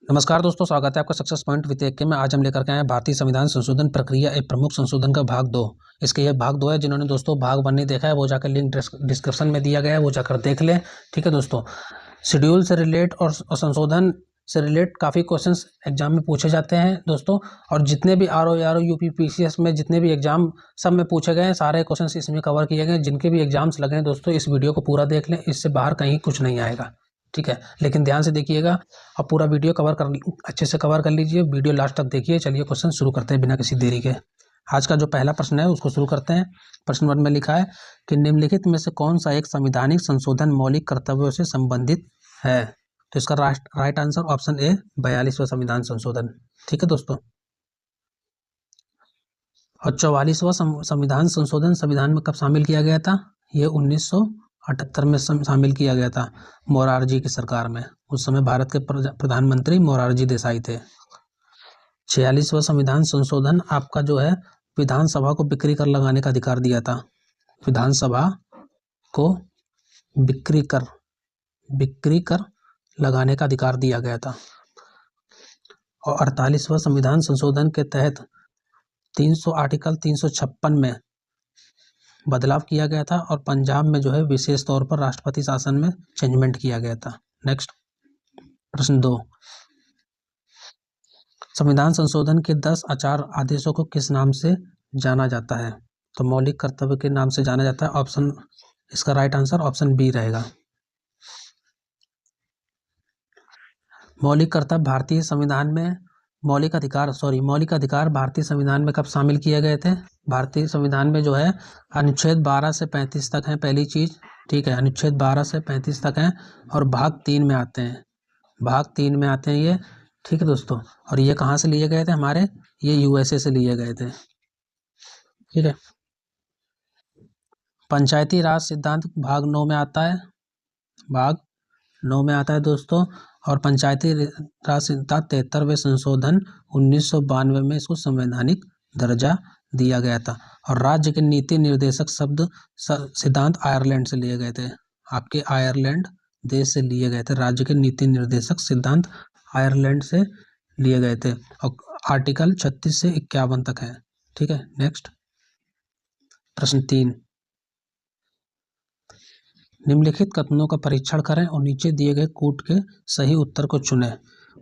नमस्कार दोस्तों, स्वागत है आपका सक्सेस पॉइंट विद AK में। आज हम लेकर के आए हैं भारतीय संविधान संशोधन प्रक्रिया एक प्रमुख संशोधन का भाग 2। इसके ये भाग 2 है। जिन्होंने दोस्तों भाग 1 नहीं देखा है वो जाकर लिंक डिस्क्रिप्शन में दिया गया है, वो जाकर देख लें। ठीक है दोस्तों, शेड्यूल से रिलेट और संशोधन से रिलेट काफ़ी क्वेश्चंस एग्जाम में पूछे जाते हैं दोस्तों। और जितने भी RO UP PCS में जितने भी एग्जाम सब में पूछे गए हैं, सारे क्वेश्चंस इसमें कवर किए गए हैं। जिनके भी एग्जाम्स लगे हैं दोस्तों, इस वीडियो को पूरा देख लें, इससे बाहर कहीं कुछ नहीं आएगा। ठीक है, लेकिन ध्यान से देखिएगा और पूरा वीडियो अच्छे से कवर कर लीजिए। वीडियो लास्ट तक देखिए। चलिए क्वेश्चन शुरू करते हैं बिना किसी देरी के। आज का जो पहला प्रश्न है उसको शुरू करते हैं। प्रश्न 1 में लिखा है कि निम्नलिखित में से कौन सा एक संवैधानिक संशोधन मौलिक कर्तव्यों से संबंधित है। तो इसका राइट आंसर ऑप्शन ए 42वां संविधान संशोधन। ठीक है दोस्तों, और 44वां संविधान संशोधन संविधान में कब शामिल किया गया था? ये 1978 में शामिल किया गया था, मोरारजी की सरकार में। उस समय भारत के प्रधानमंत्री मोरारजी देसाई थे। 46वां संविधान संशोधन आपका जो है विधानसभा को बिक्री कर लगाने का अधिकार दिया था। विधानसभा को बिक्री कर लगाने का अधिकार दिया गया था। और 48वां संविधान संशोधन के तहत आर्टिकल 356 में बदलाव किया गया था और पंजाब में जो है विशेष तौर पर राष्ट्रपति शासन में चेंजमेंट किया गया था। नेक्स्ट प्रश्न 2, संविधान संशोधन के 10 आचार आदेशों को किस नाम से जाना जाता है? तो मौलिक कर्तव्य के नाम से जाना जाता है। इसका राइट आंसर ऑप्शन बी रहेगा। मौलिक कर्तव्य भारतीय संविधान में मौलिक अधिकार भारतीय संविधान में कब शामिल किए गए थे? भारतीय संविधान में जो है अनुच्छेद 12 से 35 तक है पहली चीज। ठीक है, अनुच्छेद 12 से 35 तक है और भाग 3 में आते हैं ये। ठीक है दोस्तों, और ये कहाँ से लिए गए थे? ये USA से लिए गए थे। ठीक है, पंचायती राज सिद्धांत भाग 9 में आता है दोस्तों। और पंचायती राज सिद्धांत 73वें संशोधन 1992 में इसको संवैधानिक दर्जा दिया गया था। और राज्य के नीति निर्देशक सिद्धांत आयरलैंड से लिए गए थे। आपके आयरलैंड देश से लिए गए थे। राज्य के नीति निर्देशक सिद्धांत आयरलैंड से लिए गए थे और आर्टिकल 36 से 51 तक है। ठीक है, नेक्स्ट प्रश्न 3, निम्नलिखित कथनों का परीक्षण करें और नीचे दिए गए कूट के सही उत्तर को चुनें।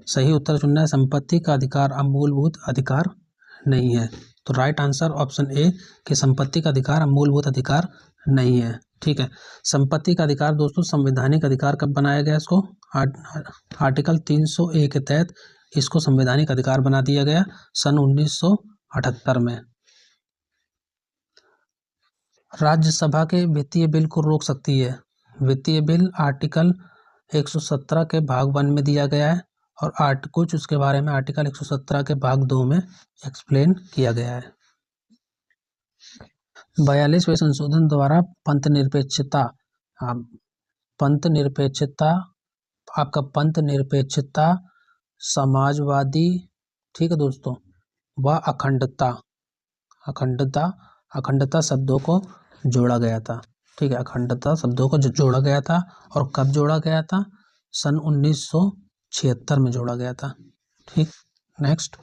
सही उत्तर चुनना है संपत्ति का अधिकार अब मूलभूत अधिकार नहीं है। तो राइट आंसर ऑप्शन ए कि संपत्ति का अधिकार अब मूलभूत अधिकार नहीं है। ठीक है, संपत्ति का अधिकार दोस्तों संवैधानिक अधिकार कब बनाया गया? इसको आर्टिकल 301 के तहत इसको संवैधानिक अधिकार बना दिया गया सन 1978 में। राज्यसभा के वित्तीय बिल को रोक सकती है। वित्तीय बिल आर्टिकल 117 के भाग 1 में दिया गया है और कुछ उसके बारे में आर्टिकल 117 के भाग 2 में एक्सप्लेन किया गया है। 42वें संशोधन द्वारा पंथ निरपेक्षता समाजवादी, ठीक है दोस्तों, व अखंडता शब्दों को जोड़ा गया था। ठीक है, अखंडता शब्दों को जोड़ा गया था। और कब जोड़ा गया था? सन 1976 में जोड़ा गया था। ठीक, नेक्स्ट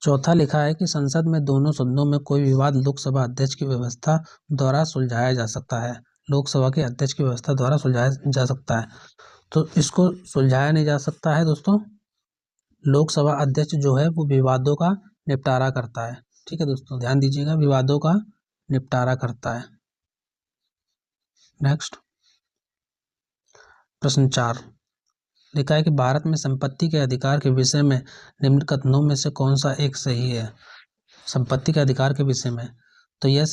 चौथा लिखा है कि संसद में दोनों सदनों में कोई विवाद लोकसभा अध्यक्ष की व्यवस्था द्वारा सुलझाया जा सकता है। लोकसभा के अध्यक्ष की व्यवस्था द्वारा सुलझाया जा सकता है। तो इसको सुलझाया नहीं जा सकता है दोस्तों। लोकसभा अध्यक्ष जो है वो विवादों का निपटारा करता है। ठीक है दोस्तों, ध्यान दीजिएगा, विवादों का निपटारा करता है। नेक्स्ट प्रश्न 4 लिखा है कि भारत में संपत्ति के अधिकार के विषय में निम्न कथनों में से कौन सा एक सही है? संपत्ति के अधिकार के विषय में तो यह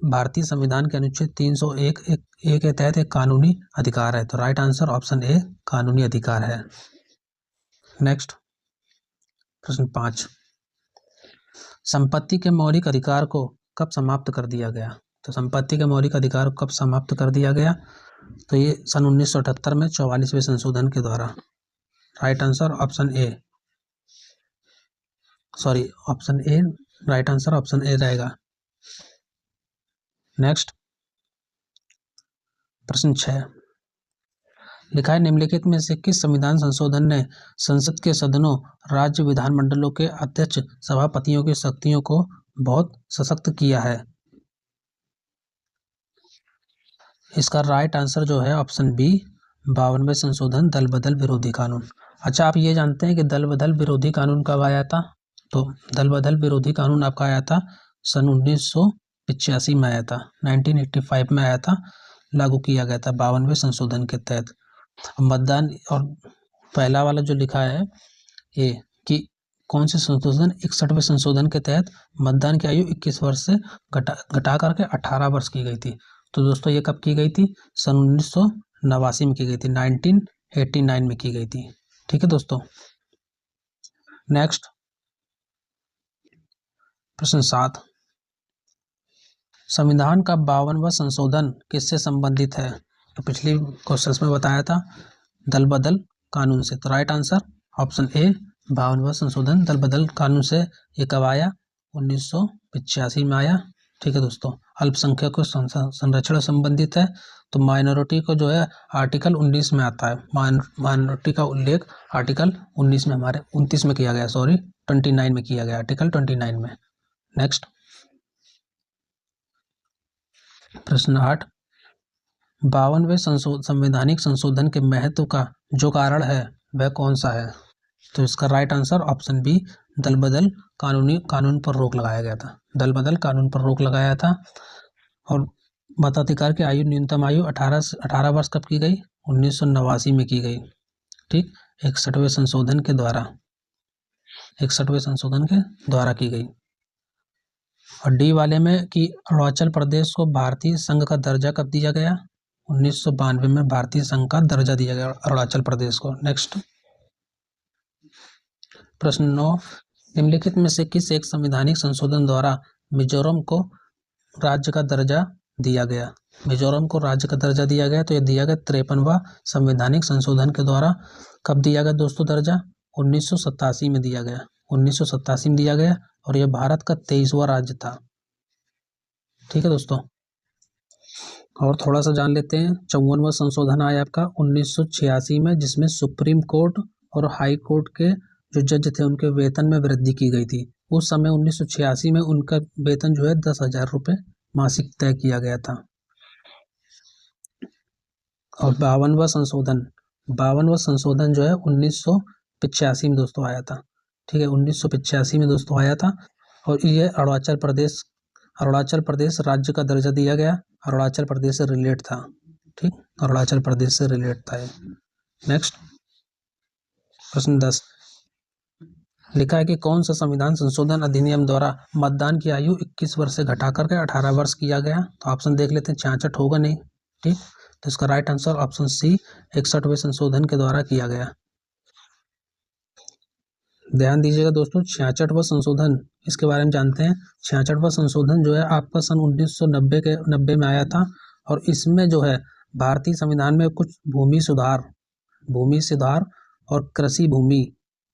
भारतीय संविधान के अनुच्छेद 301 के तहत एक कानूनी अधिकार है। तो राइट आंसर ऑप्शन ए कानूनी अधिकार है। नेक्स्ट प्रश्न 5, संपत्ति के मौलिक अधिकार को कब समाप्त कर दिया गया? तो संपत्ति के मौलिक अधिकार को कब समाप्त कर दिया गया? तो ये सन 1978 में 44वें संशोधन के द्वारा। Right answer option A right answer option A रहेगा। नेक्स्ट प्रश्न 6, लिखा है निम्नलिखित में से किस संविधान संशोधन ने संसद के सदनों, राज्य विधानमंडलों के अध्यक्ष, सभापतियों की शक्तियों को बहुत सशक्त किया है? इसका राइट आंसर जो है ऑप्शन बी, 52वें संशोधन, दल बदल विरोधी कानून। अच्छा, आप ये जानते हैं कि दल बदल विरोधी कानून कब आया था? तो दल बदल विरोधी कानून आपका आया था सन 1985 में आया था, 1985 में आया था, लागू किया गया था 52वें संशोधन के तहत। मतदान और पहला वाला जो लिखा है ये कि कौन से संशोधन, 61वें संशोधन के तहत मतदान की आयु 21 वर्ष से घटा करके 18 वर्ष की गई थी। तो दोस्तों ये कब की गई थी? सन 1989 में की गई थी, 1989 में की गई थी। ठीक है दोस्तों। नेक्स्ट प्रश्न 7, संविधान का 52वां संशोधन किससे संबंधित है? तो पिछली क्वेश्चंस में बताया था दल बदल कानून से। तो राइट आंसर ऑप्शन ए, 52वां संशोधन दल बदल कानून से। ये कब आया? 1985 में आया। ठीक है दोस्तों। अल्पसंख्यकों के संरक्षण संबंधित है। तो माइनॉरिटी को जो है आर्टिकल 19 में आता है। माइनॉरिटी का उल्लेख आर्टिकल 19 में, हमारे 29 में किया गया, 29 में किया गया, आर्टिकल 29 में। नेक्स्ट प्रश्न 8, 52वें संवैधानिक संशोधन के महत्व का जो कारण है वह कौन सा है? तो इसका राइट आंसर ऑप्शन बी, दल बदल कानून पर रोक लगाया गया था। दल बदल कानून पर रोक लगाया था। और मताधिकार की आयु, न्यूनतम आयु 18 वर्ष कब की गई? 1989 में की गई। ठीक, 61वें संशोधन के द्वारा की गई। और डी वाले में कि अरुणाचल प्रदेश को भारतीय संघ का दर्जा कब दिया गया? 1992 में भारतीय संघ का दर्जा दिया गया अरुणाचल प्रदेश को। नेक्स्ट प्रश्न 9, निम्नलिखित में से किस एक संवैधानिक संशोधन द्वारा मिजोरम को राज्य का दर्जा दिया गया? मिजोरम को राज्य का दर्जा दिया गया। तो यह दिया गया 53वां संवैधानिक संशोधन के द्वारा। कब दिया गया दोस्तों दर्जा? 1987 में दिया गया। 1987 में दिया गया और यह भारत का 23वां राज्य था। ठीक है दोस्तों। और थोड़ा सा जान लेते हैं। 54वां संशोधन आया आपका 1986 में, जिसमें सुप्रीम कोर्ट और हाई कोर्ट के जो जज थे उनके वेतन में वृद्धि की गई थी। उस समय 1986 में उनका वेतन जो है 10,000 रुपये मासिक तय किया गया था। और 52वां संशोधन जो है 1985 में दोस्तों आया था। ठीक है, 1985 में दोस्तों आया था। और ये अरुणाचल प्रदेश राज्य का दर्जा दिया गया। अरुणाचल प्रदेश से रिलेट था। ठीक, अरुणाचल प्रदेश से रिलेट था ये। नेक्स्ट प्रश्न 10, लिखा है कि कौन सा संविधान संशोधन अधिनियम द्वारा मतदान की आयु 21 वर्ष से घटा करके 18 वर्ष किया गया? तो ऑप्शन देख लेते हैं। 66 होगा नहीं। ठीक, तो इसका राइट आंसर ऑप्शन सी, 61वें संशोधन के द्वारा किया गया। ध्यान दीजिएगा दोस्तों, 66वां संशोधन, इसके बारे में जानते हैं। 66वां संशोधन जो है आपका सन 1990 में आया था। और इसमें जो है भारतीय संविधान में कुछ भूमि सुधार और कृषि भूमि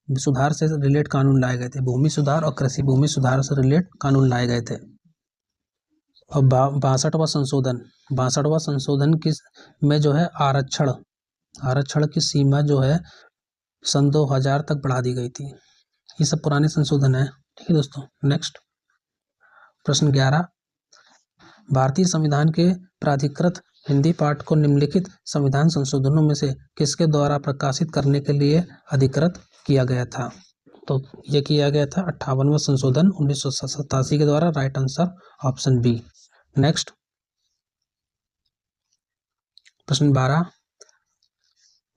सुधार से रिलेट कानून लाए गए थे। भूमि सुधार और कृषि भूमि सुधार से रिलेट कानून लाए गए थे। और 62वां संशोधन में जो है आरक्षण की सीमा जो है सन 2000 तक बढ़ा दी गई थी। ये सब पुराने संशोधन है। ठीक है दोस्तों। नेक्स्ट प्रश्न 11, भारतीय संविधान के प्राधिकृत हिंदी पाठ को निम्नलिखित संविधान संशोधनों में से किसके द्वारा प्रकाशित करने के लिए अधिकृत किया गया था? तो ये किया गया था 58वां संशोधन 1987 के द्वारा। Right answer option B. Next प्रश्न 12,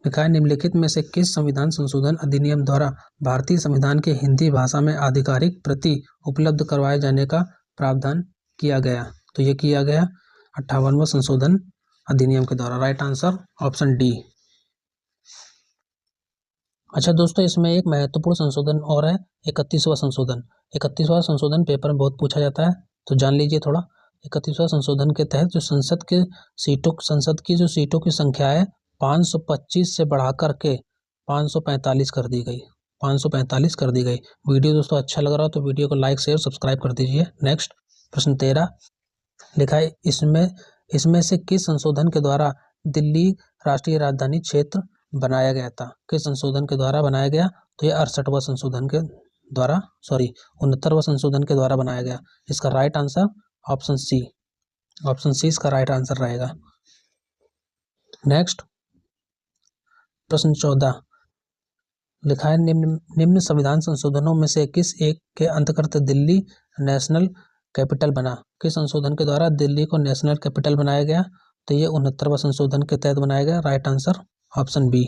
लिखा है निम्नलिखित में से किस संविधान संशोधन अधिनियम द्वारा भारतीय संविधान के हिंदी भाषा में आधिकारिक प्रति उपलब्ध करवाए जाने का प्रावधान किया गया? तो ये किया गया 58वां संशोधन अधिनियम के द्वारा। Right answer option D. अच्छा दोस्तों, इसमें एक महत्वपूर्ण संशोधन और है, 31वां संशोधन। 31वां संशोधन पेपर में बहुत पूछा जाता है, तो जान लीजिए थोड़ा। 31वां संशोधन के तहत जो संसद की जो सीटों की संख्या है 525 से बढ़ाकर के 545 कर दी गई। 545 कर दी गई। वीडियो दोस्तों अच्छा लग रहा हो तो वीडियो को लाइक शेयर सब्सक्राइब कर दीजिए। नेक्स्ट प्रश्न 13, लिखा है इसमें से किस संशोधन के द्वारा दिल्ली राष्ट्रीय राजधानी क्षेत्र बनाया गया था? किस संशोधन के द्वारा बनाया गया? तो ये 68वां संशोधन के द्वारा 69वां संशोधन के द्वारा बनाया गया। इसका राइट आंसर ऑप्शन सी इसका राइट आंसर रहेगा। नेक्स्ट प्रश्न 14 लिखा है निम्न संविधान संशोधनों में से किस एक के अंतर्गत दिल्ली नेशनल कैपिटल बना? किस संशोधन के द्वारा दिल्ली को नेशनल कैपिटल बनाया गया? तो ये 69वां संशोधन के तहत बनाया गया। Right answer option B.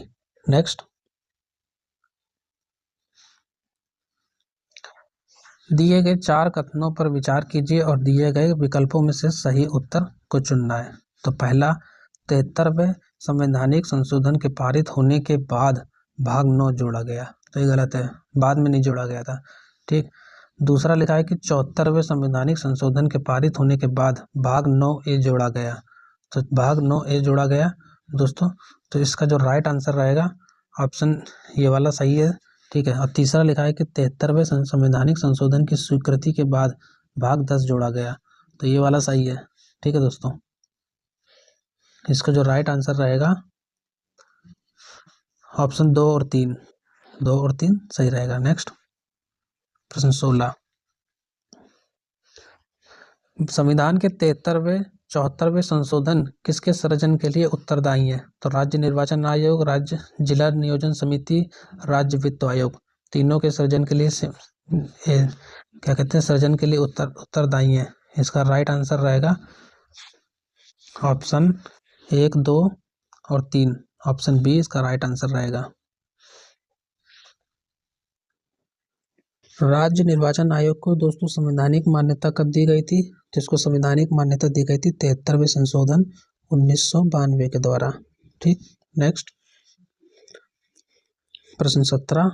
Next दिए गए 4 कथनों पर विचार कीजिए और दिए गए विकल्पों में से सही उत्तर को चुनना है। तो पहला, 73वें संवैधानिक संशोधन के पारित होने के बाद भाग 9 जोड़ा गया। तो ये गलत है, बाद में नहीं जोड़ा गया था। ठीक। दूसरा लिखा है कि 74वें संवैधानिक संशोधन के पारित होने के बाद भाग 9A जोड़ा गया। तो भाग 9A जोड़ा गया दोस्तों। तो इसका जो राइट आंसर रहेगा ऑप्शन ये वाला सही है। ठीक है। और तीसरा लिखा है कि 73वें संवैधानिक संशोधन की स्वीकृति के बाद भाग 10 जोड़ा गया। तो ये वाला सही है। ठीक है दोस्तों, इसका जो राइट आंसर रहेगा ऑप्शन 2 और 3 सही रहेगा। नेक्स्ट प्रश्न 16 संविधान के 74वें संशोधन किसके सृजन के लिए उत्तरदायी है? तो राज्य निर्वाचन आयोग, राज्य जिला नियोजन समिति, राज्य वित्त आयोग, तीनों के सृजन के लिए सृजन के लिए उत्तरदायी है। इसका राइट आंसर रहेगा ऑप्शन 1, 2 और 3। ऑप्शन बी इसका राइट आंसर रहेगा। राज्य निर्वाचन आयोग को दोस्तों संवैधानिक मान्यता कब दी गई थी? जिसको संवैधानिक मान्यता दी गई थी 73वें संशोधन 1992 के द्वारा। ठीक। नेक्स्ट प्रश्न 17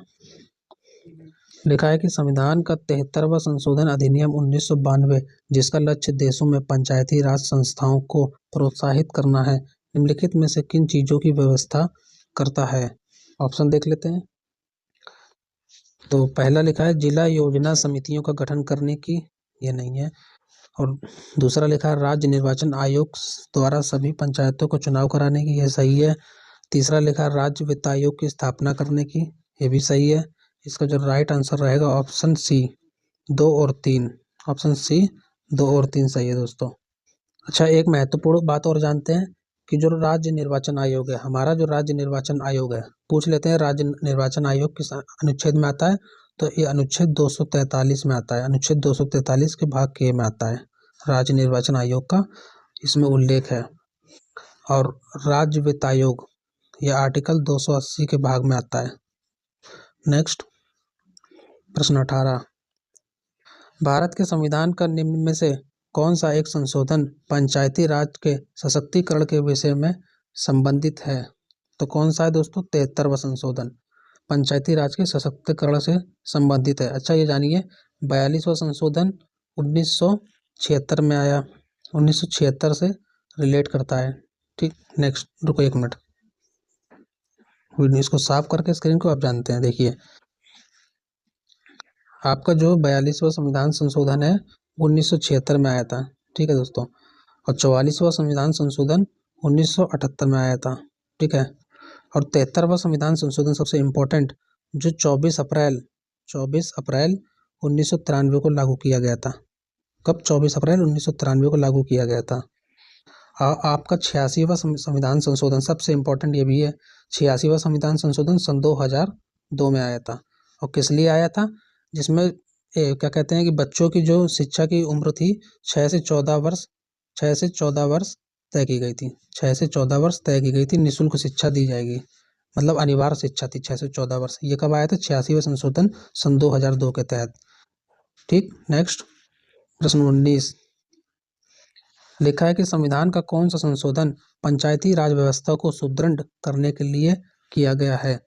लिखा है कि संविधान का 73वां संशोधन अधिनियम 1992 जिसका लक्ष्य देशों में पंचायती राज संस्थाओं को प्रोत्साहित करना है, निम्नलिखित में से किन चीजों की व्यवस्था करता है? ऑप्शन देख लेते हैं। तो पहला लिखा है जिला योजना समितियों का गठन करने की, ये नहीं है। और दूसरा लिखा है राज्य निर्वाचन आयोग द्वारा सभी पंचायतों को चुनाव कराने की, ये सही है। तीसरा लिखा है राज्य वित्त आयोग की स्थापना करने की, ये भी सही है। इसका जो राइट आंसर रहेगा ऑप्शन सी 2 और 3। ऑप्शन सी 2 और 3 सही है दोस्तों। अच्छा, एक महत्वपूर्ण बात और जानते हैं कि जो राज्य निर्वाचन आयोग है, हमारा जो राज्य निर्वाचन आयोग है, पूछ लेते हैं राज्य निर्वाचन आयोग किस अनुच्छेद में आता है? तो ये अनुच्छेद 243 में आता है। अनुच्छेद 243 के भाग के में आता है राज्य निर्वाचन आयोग का, इसमें उल्लेख है। और राज्य वित्त आयोग यह आर्टिकल 280 के भाग में आता है। नेक्स्ट प्रश्न 18 भारत के संविधान का निम्न में से कौन सा एक संशोधन पंचायती राज के सशक्तिकरण के विषय में संबंधित है? तो कौन सा है दोस्तों? 73वां संशोधन पंचायती राज के सशक्तिकरण से संबंधित है। अच्छा, ये जानिए 42वां संशोधन 1976 में आया, 1976 से रिलेट करता है। ठीक। नेक्स्ट रुको 1 मिनट, इसको साफ करके स्क्रीन को आप जानते हैं। देखिए आपका जो 42वां संविधान संशोधन है 1976 में आया था। ठीक है दोस्तों। और 44वां संविधान संशोधन 1978 में आया था। ठीक है। और 73वां संविधान संशोधन सबसे इम्पोर्टेंट जो 24 अप्रैल 1993 को लागू किया गया था। कब? 24 अप्रैल 1993 को लागू किया गया था। आपका 86वां संविधान संशोधन सबसे इम्पोर्टेंट ये भी है। 86वां संविधान संशोधन सन 2002 में आया था। और किस लिए आया था? जिसमें क्या कहते हैं कि बच्चों की जो शिक्षा की उम्र थी 6 से 14 वर्ष तय की गई थी। 6 से 14 वर्ष तय की गई थी, निःशुल्क शिक्षा दी जाएगी, मतलब अनिवार्य शिक्षा थी 6 से 14 वर्ष। ये कब आया था? 86वां संशोधन सन 2002 के तहत। ठीक। नेक्स्ट प्रश्न 19 लिखा है कि संविधान का कौन सा संशोधन पंचायती राज व्यवस्था को सुदृढ़ करने के लिए किया गया है?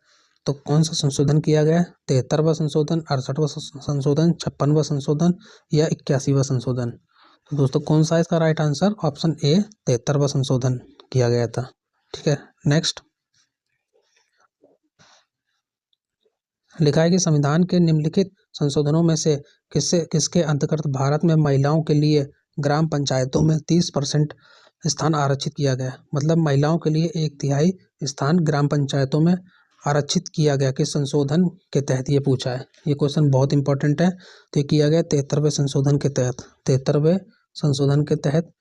तो कौन सा संशोधन किया गया है? 73वां संशोधन, 68वां संशोधन, 56वां संशोधन या 81वां संशोधन? तो दोस्तों कौन सा है इसका राइट आंसर? ऑप्शन ए 73वां संशोधन किया गया था। ठीक है। नेक्स्ट लिखा है कि संविधान के निम्नलिखित संशोधनों में से किसके अंतर्गत भारत में महिलाओं के लिए ग्राम पंचायतों में 30% स्थान आरक्षित किया गया, मतलब महिलाओं के लिए 1/3 स्थान ग्राम पंचायतों में आरक्षित किया गया किस संशोधन के तहत, ये पूछा है। ये क्वेश्चन बहुत इंपॉर्टेंट है। तो ये किया गया 73वें संशोधन के तहत, 73वें संशोधन के तहत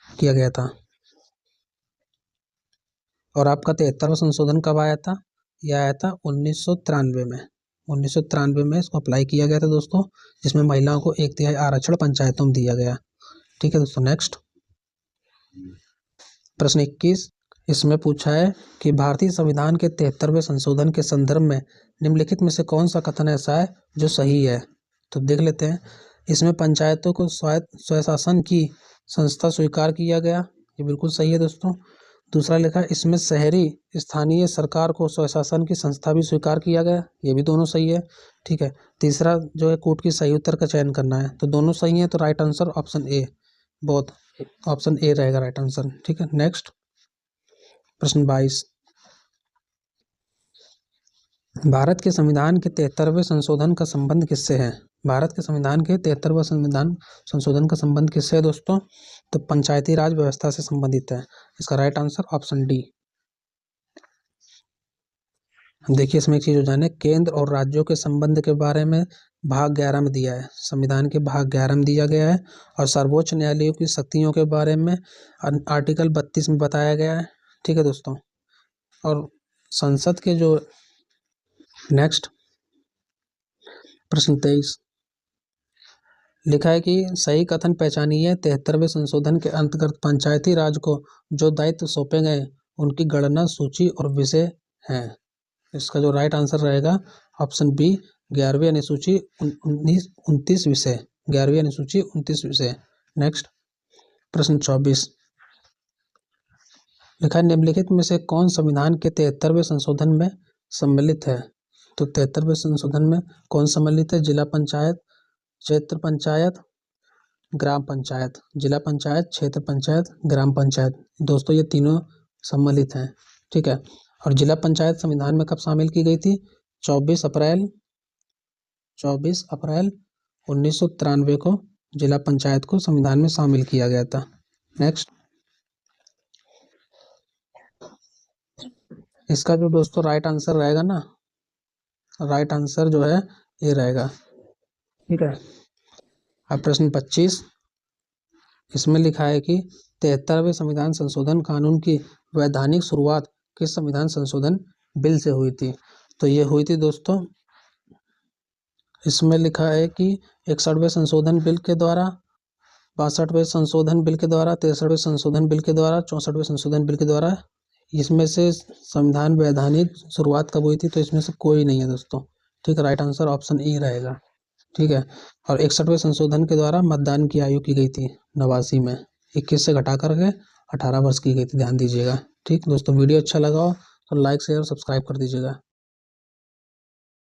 किया गया था। और आपका 73वां संशोधन कब आया था? यह आया था 1993 में। 1993 में इसको अप्लाई किया गया था दोस्तों, जिसमें महिलाओं को 1/3 आरक्षण पंचायतों में दिया गया। ठीक है दोस्तों, नेक्स्ट प्रश्न 21, इसमें पूछा है कि भारतीय संविधान के 73वें संशोधन के संदर्भ में निम्नलिखित में से कौन सा कथन ऐसा है जो सही है? तो देख लेते हैं। इसमें पंचायतों को स्वशासन की संस्था स्वीकार किया गया, ये बिल्कुल सही है दोस्तों। दूसरा लिखा है इसमें शहरी स्थानीय सरकार को स्वशासन की संस्था भी स्वीकार किया गया, ये भी दोनों सही है। ठीक है, तीसरा जो है कोर्ट की सही उत्तर का चयन करना है, तो दोनों सही है। तो right answer option A, both, option A रहेगा राइट आंसर। ठीक है, नेक्स्ट प्रश्न 22, भारत के संविधान के 73वें संशोधन का संबंध किससे है? भारत के संविधान के 73वें संविधान संशोधन का संबंध किससे है दोस्तों? तो पंचायती राज व्यवस्था से संबंधित है। इसका राइट आंसर ऑप्शन डी। देखिए इसमें एक चीज हो जाने, केंद्र और राज्यों के संबंध के बारे में भाग 11 में दिया है, संविधान के भाग 11 में दिया गया है। और सर्वोच्च न्यायालय की शक्तियों के बारे में आर्टिकल 32 में बताया गया है। ठीक है दोस्तों, और संसद के जो नेक्स्ट प्रश्न 23, लिखा है कि सही कथन पहचानिए। 73वें संशोधन के अंतर्गत पंचायती राज को जो दायित्व सौंपे गए उनकी गणना, सूची और विषय हैं। इसका जो राइट आंसर रहेगा ऑप्शन बी, 11वीं अनुसूची 29 विषय, 11वीं अनुसूची 29 विषय। नेक्स्ट प्रश्न 24, लिखा निम्नलिखित में से कौन संविधान के 73वें संशोधन में सम्मिलित है? तो 73वें संशोधन में कौन सम्मिलित है? जिला पंचायत, क्षेत्र पंचायत, ग्राम पंचायत। जिला पंचायत, क्षेत्र पंचायत, ग्राम पंचायत, दोस्तों ये तीनों सम्मिलित हैं। ठीक है, और जिला पंचायत संविधान में कब शामिल की गई थी? 24 अप्रैल 1993 को जिला पंचायत को संविधान में शामिल किया गया था। नेक्स्ट, इसका जो दोस्तों राइट आंसर रहेगा ना, राइट आंसर जो है ये रहेगा। ठीक है, अब प्रश्न 25, इसमें लिखा है कि 73वें संविधान संशोधन कानून की वैधानिक शुरुआत किस संविधान संशोधन बिल से हुई थी? तो ये हुई थी दोस्तों, इसमें लिखा है कि 61वें संशोधन बिल के द्वारा, 62वें संशोधन बिल के द्वारा, 63वें संशोधन बिल के द्वारा, 64वें संशोधन बिल के द्वारा। इसमें से संविधान वैधानिक शुरुआत कब हुई थी? तो इसमें से कोई नहीं है दोस्तों। ठीक है, राइट आंसर ऑप्शन ई रहेगा। ठीक है, और 61वें संशोधन के द्वारा मतदान की आयु की गई थी 89 में, 21 से घटा करके 18 वर्ष की गई थी, ध्यान दीजिएगा। ठीक दोस्तों, वीडियो अच्छा लगा हो तो लाइक शेयर सब्सक्राइब कर दीजिएगा।